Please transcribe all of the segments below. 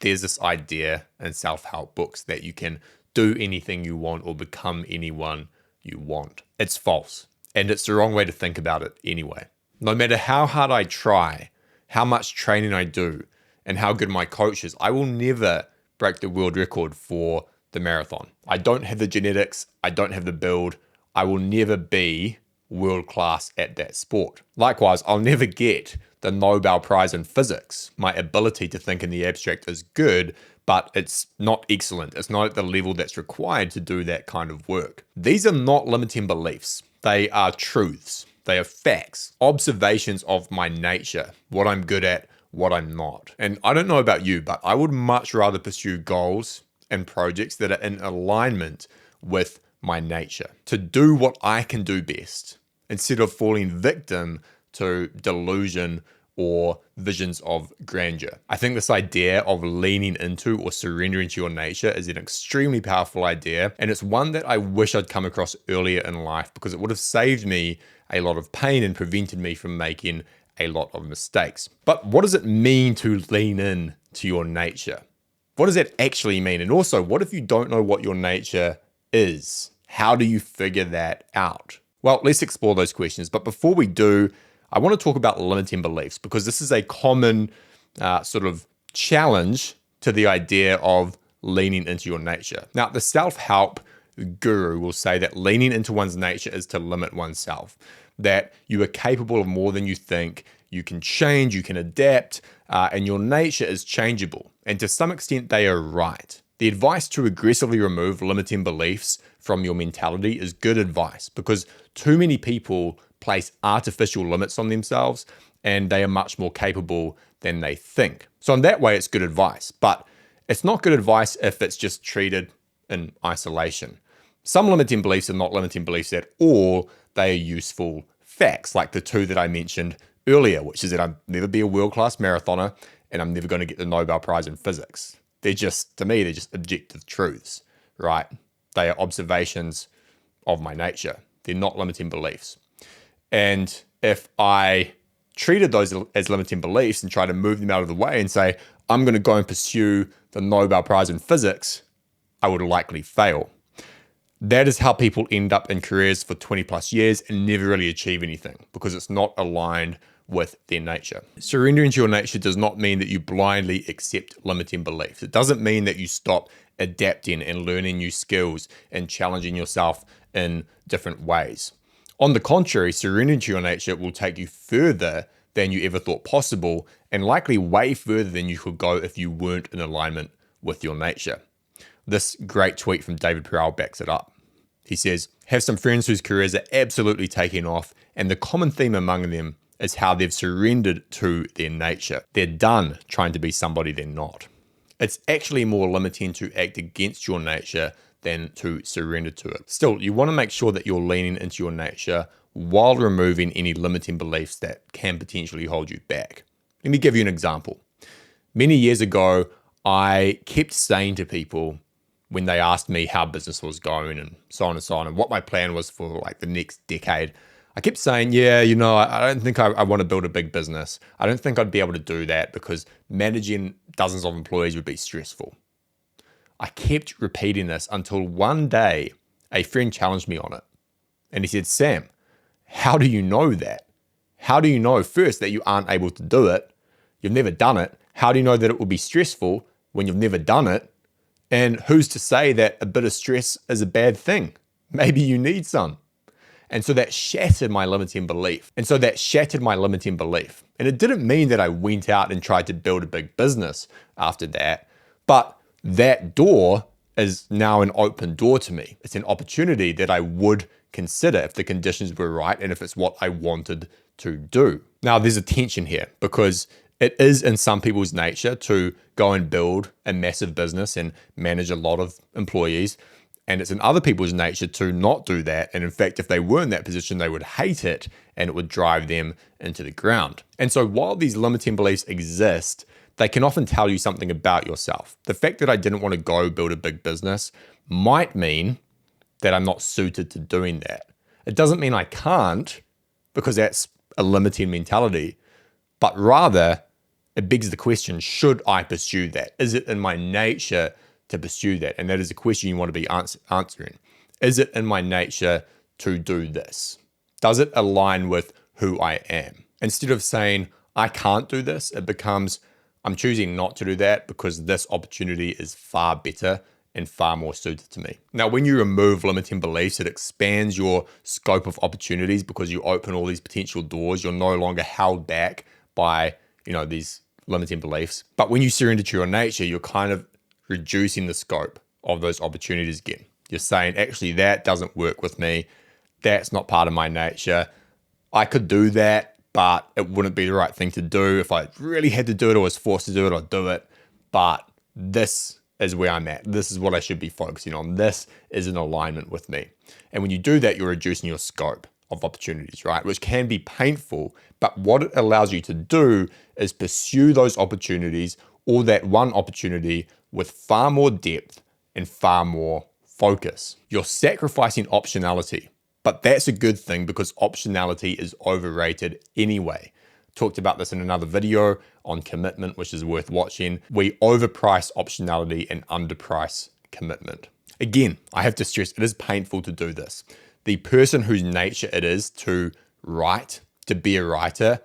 there's this idea in self-help books that you can do anything you want or become anyone you want. It's false. And it's the wrong way to think about it anyway. No matter how hard I try, how much training I do, and how good my coach is, I will never break the world record for the marathon. I don't have the genetics. I don't have the build. I will never be world class at that sport. Likewise, I'll never get the Nobel Prize in physics. My ability to think in the abstract is good, but it's not excellent. It's not at the level that's required to do that kind of work. These are not limiting beliefs. They are truths. They are facts, observations of my nature, what I'm good at, what I'm not. And I don't know about you, but I would much rather pursue goals and projects that are in alignment with my nature, to do what I can do best, instead of falling victim to delusion or visions of grandeur. I think this idea of leaning into or surrendering to your nature is an extremely powerful idea, and it's one that I wish I'd come across earlier in life, because it would have saved me a lot of pain and prevented me from making a lot of mistakes. But what does it mean to lean in to your nature? What does that actually mean? And also, what if you don't know what your nature is? How do you figure that out? Well, let's explore those questions. But before we do, I want to talk about limiting beliefs, because this is a common sort of challenge to the idea of leaning into your nature. Now, the self-help guru will say that leaning into one's nature is to limit oneself, that you are capable of more than you think, you can change, you can adapt, and your nature is changeable. And to some extent, they are right. The advice to aggressively remove limiting beliefs from your mentality is good advice, because too many people place artificial limits on themselves and they are much more capable than they think. So in that way, it's good advice, but it's not good advice if it's just treated in isolation. Some limiting beliefs are not limiting beliefs at all. They are useful facts, like the two that I mentioned earlier, which is that I'll never be a world-class marathoner and I'm never going to get the Nobel Prize in physics. They're just, to me, they're just objective truths, right? They are observations of my nature. They're not limiting beliefs. And if I treated those as limiting beliefs and try to move them out of the way and say, I'm going to go and pursue the Nobel Prize in physics, I would likely fail. That is how people end up in careers for 20 plus years and never really achieve anything, because it's not aligned with their nature. Surrendering to your nature does not mean that you blindly accept limiting beliefs. It doesn't mean that you stop adapting and learning new skills and challenging yourself in different ways. On the contrary, surrendering to your nature will take you further than you ever thought possible, and likely way further than you could go if you weren't in alignment with your nature. This great tweet from David Perel backs it up. He says, have some friends whose careers are absolutely taking off, and the common theme among them is how they've surrendered to their nature. They're done trying to be somebody they're not. It's actually more limiting to act against your nature than to surrender to it. Still, you want to make sure that you're leaning into your nature while removing any limiting beliefs that can potentially hold you back. Let me give you an example. Many years ago, I kept saying to people when they asked me how business was going and so on and what my plan was for like the next decade, I kept saying, yeah, I don't think I want to build a big business. I don't think I'd be able to do that because managing dozens of employees would be stressful. I kept repeating this until one day a friend challenged me on it. And he said, Sam, how do you know that? How do you know first that you aren't able to do it? You've never done it. How do you know that it will be stressful when you've never done it? And who's to say that a bit of stress is a bad thing? Maybe you need some. And so that shattered my limiting belief. And it didn't mean that I went out and tried to build a big business after that, but that door is now an open door to me. It's an opportunity that I would consider if the conditions were right and if it's what I wanted to do. Now, there's a tension here because it is in some people's nature to go and build a massive business and manage a lot of employees. And it's in other people's nature to not do that. And in fact, if they were in that position, they would hate it and it would drive them into the ground. And so while these limiting beliefs exist, they can often tell you something about yourself. The fact that I didn't want to go build a big business might mean that I'm not suited to doing that. It doesn't mean I can't, because that's a limiting mentality, but rather it begs the question, should I pursue that? Is it in my nature to pursue that? And that is a question you want to be answering. Is it in my nature to do this? Does it align with who I am? Instead of saying, I can't do this, it becomes, I'm choosing not to do that because this opportunity is far better and far more suited to me. Now, when you remove limiting beliefs, it expands your scope of opportunities because you open all these potential doors. You're no longer held back by, these limiting beliefs. But when you surrender to your nature, you're kind of reducing the scope of those opportunities again. You're saying, actually, that doesn't work with me. That's not part of my nature. I could do that, but it wouldn't be the right thing to do. If I really had to do it or was forced to do it, I'd do it. But this is where I'm at. This is what I should be focusing on. This is in alignment with me. And when you do that, you're reducing your scope of opportunities, right? Which can be painful, but what it allows you to do is pursue those opportunities or that one opportunity with far more depth and far more focus. You're sacrificing optionality, but that's a good thing because optionality is overrated anyway. Talked about this in another video on commitment, which is worth watching. We overprice optionality and underprice commitment. Again, I have to stress, it is painful to do this. The person whose nature it is to write, to be a writer,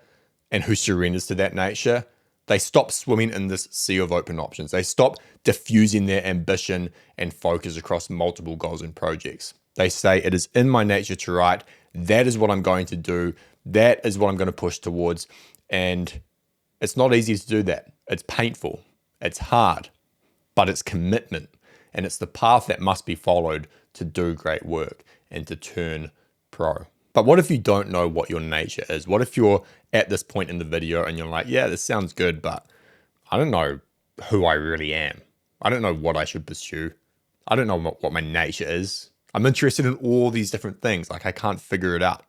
and who surrenders to that nature, they stop swimming in this sea of open options. They stop diffusing their ambition and focus across multiple goals and projects. They say, it is in my nature to write. That is what I'm going to do. That is what I'm going to push towards. And it's not easy to do that. It's painful. It's hard, but it's commitment. And it's the path that must be followed to do great work and to turn pro. But what if you don't know what your nature is? What if you're at this point in the video and you're like, yeah, this sounds good, but I don't know who I really am. I don't know what I should pursue. I don't know what my nature is. I'm interested in all these different things. Like I can't figure it out.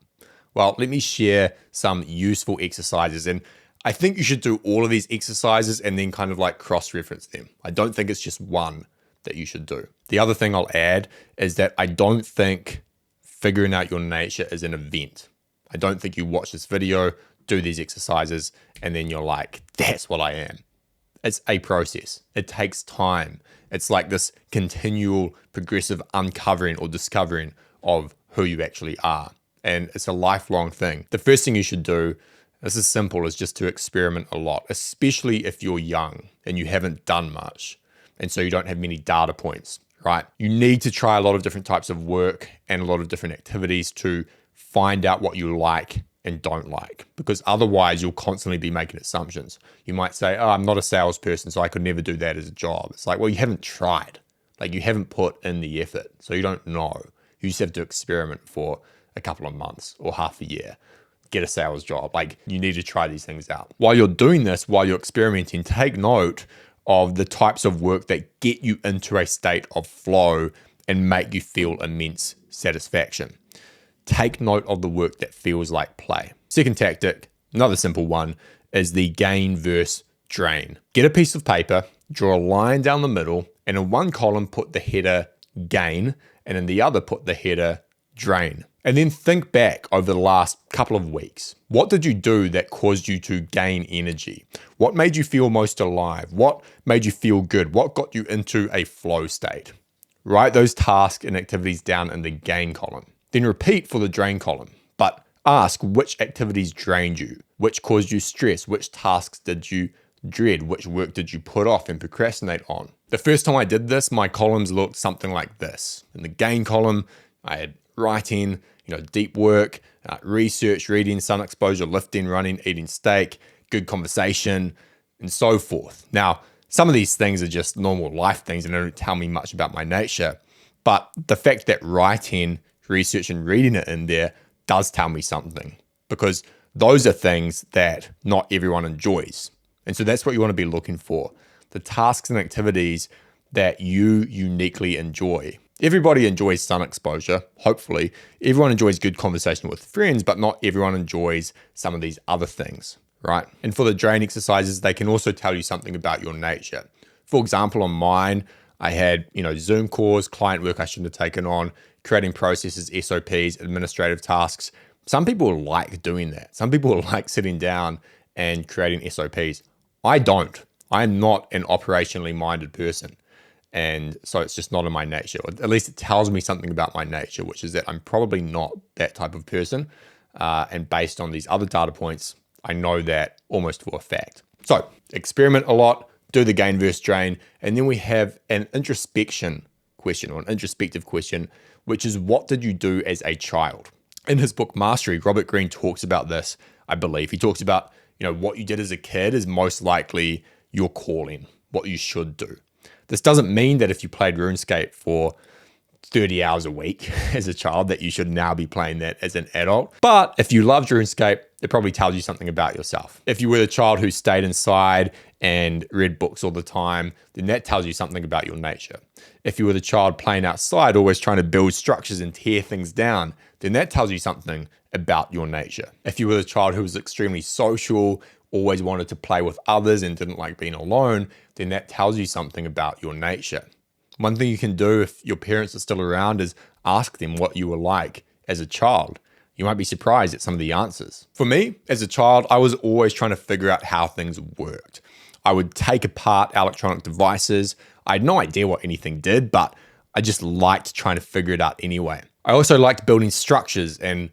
Well, let me share some useful exercises. And I think you should do all of these exercises and then kind of like cross-reference them. I don't think it's just one that you should do. The other thing I'll add is that I don't think figuring out your nature is an event. I don't think you watch this video, do these exercises, and then you're like, that's what I am. It's a process. It takes time. It's like this continual progressive uncovering or discovering of who you actually are. And it's a lifelong thing. The first thing you should do, this is simple, is just to experiment a lot, especially if you're young and you haven't done much. And so you don't have many data points, right? You need to try a lot of different types of work and a lot of different activities to find out what you like and don't like, because otherwise you'll constantly be making assumptions. You might say, oh, I'm not a salesperson, so I could never do that as a job. It's like, well, you haven't tried. Like you haven't put in the effort, so you don't know. You just have to experiment for a couple of months or half a year, get a sales job. Like you need to try these things out. While you're doing this, while you're experimenting, take note of the types of work that get you into a state of flow and make you feel immense satisfaction. Take note of the work that feels like play. Second tactic, another simple one, is the gain versus drain. Get a piece of paper, draw a line down the middle, and in one column put the header gain, and in the other put the header drain. And then think back over the last couple of weeks. What did you do that caused you to gain energy? What made you feel most alive? What made you feel good? What got you into a flow state? Write those tasks and activities down in the gain column. Then repeat for the drain column, but ask which activities drained you, which caused you stress, which tasks did you dread, which work did you put off and procrastinate on. The first time I did this, my columns looked something like this. In the gain column, I had writing, deep work, research, reading, sun exposure, lifting, running, eating steak, good conversation, and so forth. Now, some of these things are just normal life things and they don't tell me much about my nature, but the fact that writing, research, and reading it in there does tell me something, because those are things that not everyone enjoys. And so that's what you want to be looking for. The tasks and activities that you uniquely enjoy. Everybody enjoys sun exposure, hopefully. Everyone enjoys good conversation with friends, but not everyone enjoys some of these other things, right? And for the drain exercises, they can also tell you something about your nature. For example, on mine, I had, Zoom calls, client work I shouldn't have taken on, creating processes, SOPs, administrative tasks. Some people like doing that. Some people like sitting down and creating SOPs. I don't. I'm not an operationally minded person. And so it's just not in my nature. Or at least it tells me something about my nature, which is that I'm probably not that type of person. And based on these other data points, I know that almost for a fact. So experiment a lot, do the gain versus drain, and then we have an introspection question, or an introspective question, which is, what did you do as a child? In his book Mastery, Robert Greene talks about this, I believe. He talks about, what you did as a kid is most likely your calling, what you should do. This doesn't mean that if you played RuneScape for 30 hours a week as a child that you should now be playing that as an adult. But if you loved RuneScape, it probably tells you something about yourself. If you were the child who stayed inside and read books all the time, then that tells you something about your nature. If you were the child playing outside, always trying to build structures and tear things down, then that tells you something about your nature. If you were the child who was extremely social, always wanted to play with others and didn't like being alone, then that tells you something about your nature. One thing you can do if your parents are still around is ask them what you were like as a child. You might be surprised at some of the answers. For me, as a child, I was always trying to figure out how things worked. I would take apart electronic devices. I had no idea what anything did, but I just liked trying to figure it out anyway. I also liked building structures and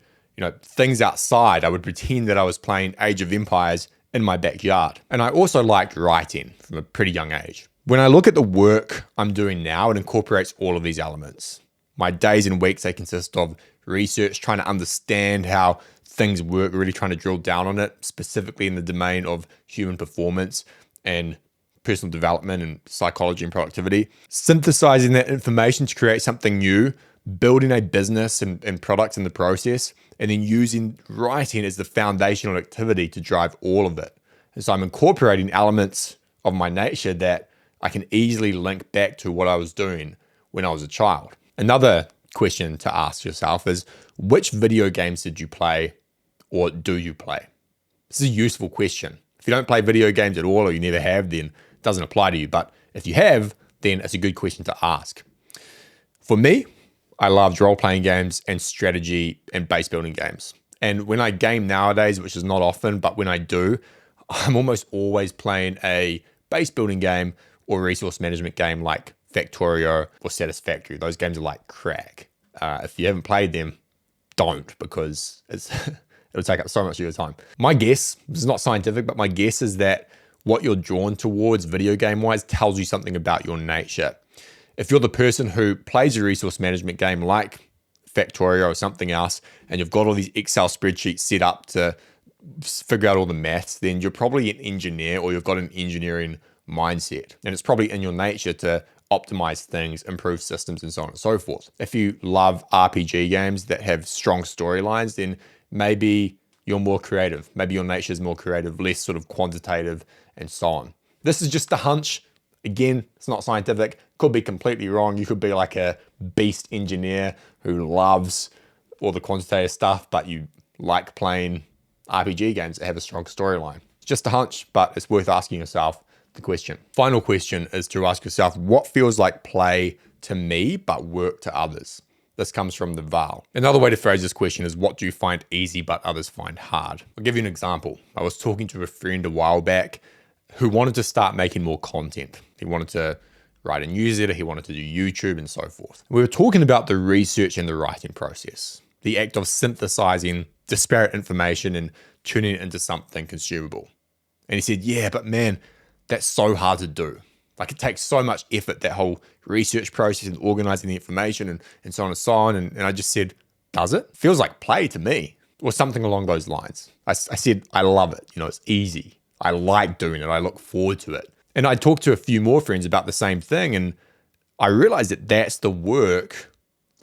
things outside. I would pretend that I was playing Age of Empires in my backyard. And I also liked writing from a pretty young age. When I look at the work I'm doing now, it incorporates all of these elements. My days and weeks, they consist of research, trying to understand how things work, really trying to drill down on it, specifically in the domain of human performance and personal development and psychology and productivity. Synthesizing that information to create something new, building a business and products in the process, and then using writing as the foundational activity to drive all of it. And so I'm incorporating elements of my nature that I can easily link back to what I was doing when I was a child. Another question to ask yourself is, which video games did you play or do you play? This is a useful question. If you don't play video games at all or you never have, then it doesn't apply to you. But if you have, then it's a good question to ask. For me, I loved role-playing games and strategy and base building games. And when I game nowadays, which is not often, but when I do, I'm almost always playing a base building game or resource management game like Factorio or Satisfactory. Those games are like crack. If you haven't played them, don't, because it'll take up so much of your time. My guess, this is not scientific, but my guess is that what you're drawn towards video game wise tells you something about your nature. If you're the person who plays a resource management game like Factorio or something else, and you've got all these Excel spreadsheets set up to figure out all the maths, then you're probably an engineer or you've got an engineering mindset. And it's probably in your nature to optimize things, improve systems, and so on and so forth. If you love RPG games that have strong storylines, then maybe you're more creative. Maybe your nature is more creative, less sort of quantitative, and so on. This is just a hunch. Again, it's not scientific. Could be completely wrong. You could be like a beast engineer who loves all the quantitative stuff, but you like playing RPG games that have a strong storyline. It's just a hunch, but it's worth asking yourself the question. Final question is to ask yourself, what feels like play to me but work to others? This comes from the Val. Another way to phrase this question is, what do you find easy but others find hard? I'll give you an example. I was talking to a friend a while back who wanted to start making more content. He wanted to write a newsletter, he wanted to do YouTube and so forth. We were talking about the research and the writing process, the act of synthesizing disparate information and turning it into something consumable. And he said, yeah, but man, that's so hard to do. Like, it takes so much effort, that whole research process and organizing the information and so on and so on. And I just said, does it? Feels like play to me, or something along those lines. I said, I love it. It's easy. I like doing it. I look forward to it. And I talked to a few more friends about the same thing. And I realized that that's the work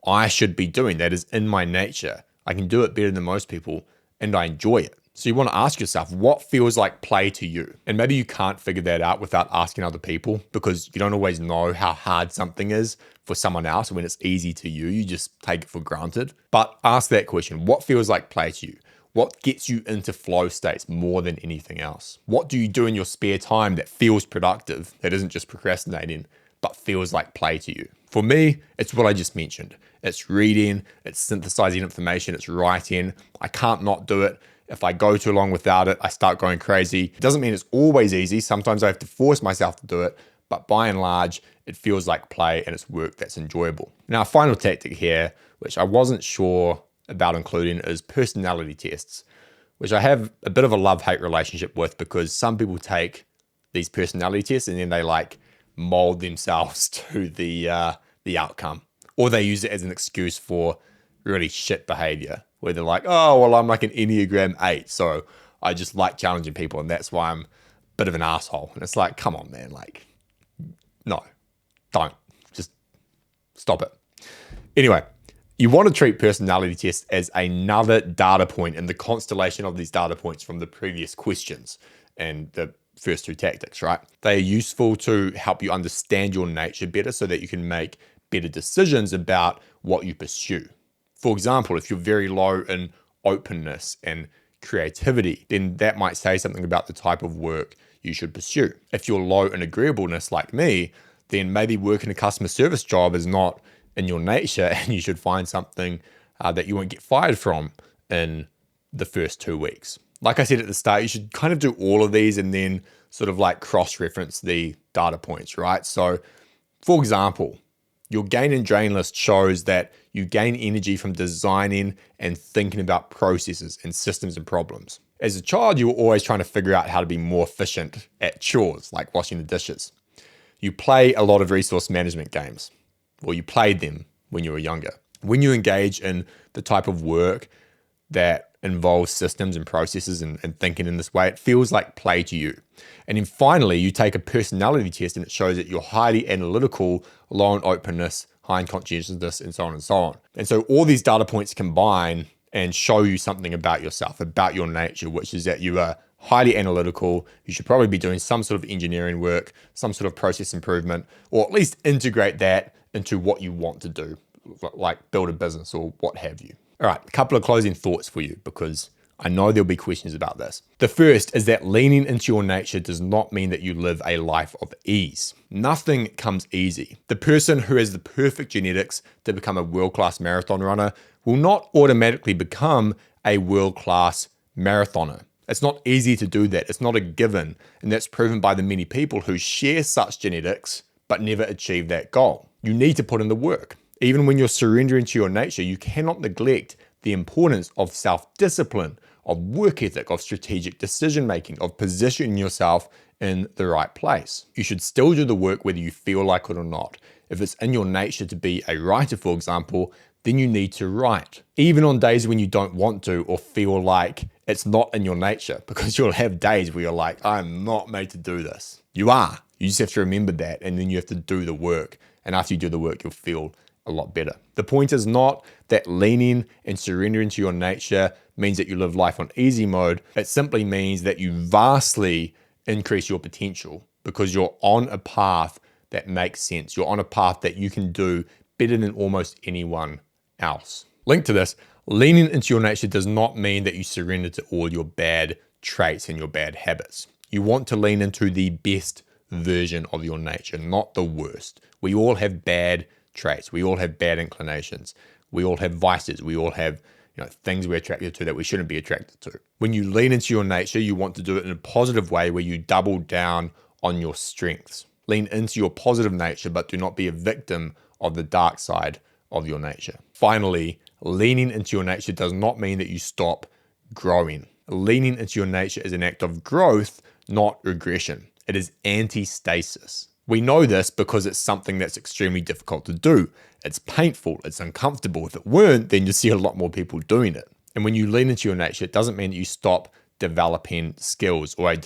I should be doing. That is in my nature. I can do it better than most people and I enjoy it. So you want to ask yourself, what feels like play to you? And maybe you can't figure that out without asking other people, because you don't always know how hard something is for someone else. When it's easy to you, you just take it for granted. But ask that question, what feels like play to you? What gets you into flow states more than anything else? What do you do in your spare time that feels productive, that isn't just procrastinating, but feels like play to you? For me, it's what I just mentioned. It's reading, it's synthesizing information, it's writing. I can't not do it. If I go too long without it, I start going crazy. It doesn't mean it's always easy. Sometimes I have to force myself to do it, but by and large, it feels like play and it's work that's enjoyable. Now, a final tactic here, which I wasn't sure about including, is personality tests, which I have a bit of a love-hate relationship with, because some people take these personality tests and then they like mold themselves to the outcome, or they use it as an excuse for really shit behavior, where they're like, oh, well, I'm like an Enneagram 8, so I just like challenging people, and that's why I'm a bit of an asshole. And it's like, come on, man, like, no, don't. Just stop it. Anyway, you want to treat personality tests as another data point in the constellation of these data points from the previous questions and the first two tactics, right? They are useful to help you understand your nature better so that you can make better decisions about what you pursue. For example, if you're very low in openness and creativity, then that might say something about the type of work you should pursue. If you're low in agreeableness like me, then maybe working a customer service job is not in your nature, and you should find something that you won't get fired from in the first 2 weeks. Like I said at the start, you should kind of do all of these and then sort of like cross-reference the data points, right? So, for example, your gain and drain list shows that you gain energy from designing and thinking about processes and systems and problems. As a child, you were always trying to figure out how to be more efficient at chores, like washing the dishes. You play a lot of resource management games. Well, you played them when you were younger. When you engage in the type of work that involves systems and processes and thinking in this way, it feels like play to you. And then finally, you take a personality test and it shows that you're highly analytical, low in openness, high in conscientiousness, and so on and so on. And so all these data points combine and show you something about yourself, about your nature, which is that you are highly analytical. You should probably be doing some sort of engineering work, some sort of process improvement, or at least integrate that into what you want to do, like build a business or what have you. All right, a couple of closing thoughts for you, because I know there'll be questions about this. The first is that leaning into your nature does not mean that you live a life of ease. Nothing comes easy. The person who has the perfect genetics to become a world-class marathon runner will not automatically become a world-class marathoner. It's not easy to do that. It's not a given. And that's proven by the many people who share such genetics but never achieve that goal. You need to put in the work. Even when you're surrendering to your nature, you cannot neglect the importance of self-discipline, of work ethic, of strategic decision-making, of positioning yourself in the right place. You should still do the work whether you feel like it or not. If it's in your nature to be a writer, for example, then you need to write. Even on days when you don't want to or feel like it's not in your nature, because you'll have days where you're like, I'm not made to do this. You are. You just have to remember that, and then you have to do the work. And after you do the work, you'll feel a lot better. The point is not that leaning and surrendering to your nature means that you live life on easy mode. It simply means that you vastly increase your potential because you're on a path that makes sense. You're on a path that you can do better than almost anyone else. Linked to this, leaning into your nature does not mean that you surrender to all your bad traits and your bad habits. You want to lean into the best version of your nature, not the worst. We all have bad traits. We all have bad inclinations. We all have vices. We all have things we're attracted to that we shouldn't be attracted to. When you lean into your nature, you want to do it in a positive way where you double down on your strengths. Lean into your positive nature, but do not be a victim of the dark side of your nature. Finally, leaning into your nature does not mean that you stop growing. Leaning into your nature is an act of growth, not regression. It is anti-stasis. We know this because it's something that's extremely difficult to do. It's painful, it's uncomfortable. If it weren't, then you see a lot more people doing it. And when you lean into your nature, it doesn't mean that you stop developing skills or a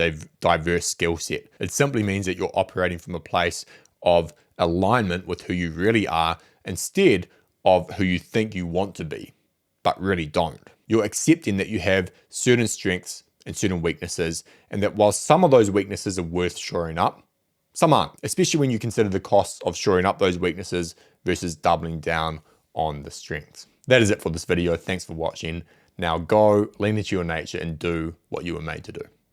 diverse skill set. It simply means that you're operating from a place of alignment with who you really are instead of who you think you want to be, but really don't. You're accepting that you have certain strengths and certain weaknesses, and that while some of those weaknesses are worth shoring up, some aren't, especially when you consider the costs of shoring up those weaknesses versus doubling down on the strengths. That is it for this video. Thanks for watching. Now go lean into your nature and do what you were made to do.